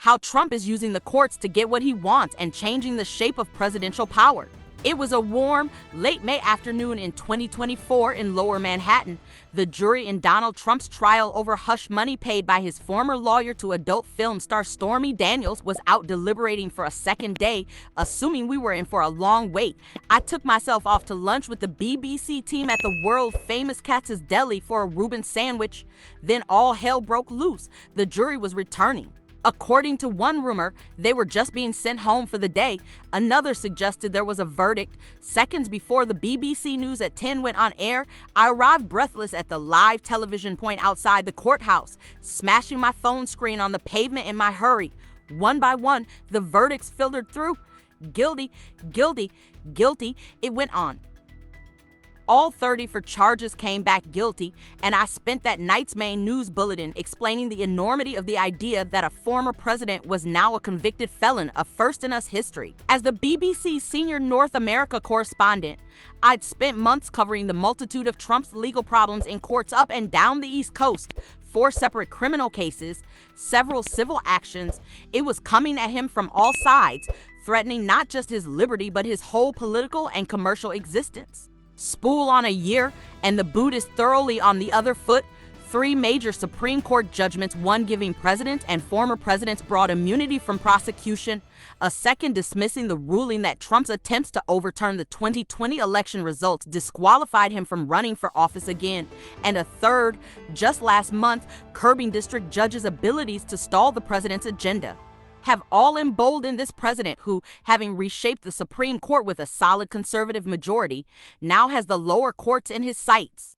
how Trump is using the courts to get what he wants and changing the shape of presidential power. It was a warm, late May afternoon in 2024 in Lower Manhattan. The jury in Donald Trump's trial over hush money paid by his former lawyer to adult film star Stormy Daniels was out deliberating for a second day, assuming we were in for a long wait. I took myself off to lunch with the BBC team at the world-famous Katz's Deli for a Reuben sandwich. Then all hell broke loose. The jury was returning. According to one rumor, they were just being sent home for the day. Another suggested there was a verdict. Seconds before the BBC News at 10 went on air, I arrived breathless at the live television point outside the courthouse, smashing my phone screen on the pavement in my hurry. One by one, the verdicts filtered through. Guilty, guilty, guilty, it went on. All 34 charges came back guilty, and I spent that night's main news bulletin explaining the enormity of the idea that a former president was now a convicted felon, a first in us history. As the BBC senior North America correspondent, I'd spent months covering the multitude of Trump's legal problems in courts up and down the East Coast. 4 separate criminal cases, several civil actions. It was coming at him from all sides, threatening not just his liberty but his whole political and commercial existence. Spool on a year, and the boot is thoroughly on the other foot. 3 major Supreme Court judgments, one giving presidents and former presidents broad immunity from prosecution, a second dismissing the ruling that Trump's attempts to overturn the 2020 election results disqualified him from running for office again, and a third, just last month, curbing district judges' abilities to stall the president's agenda, have all emboldened this president who, having reshaped the Supreme Court with a solid conservative majority, now has the lower courts in his sights.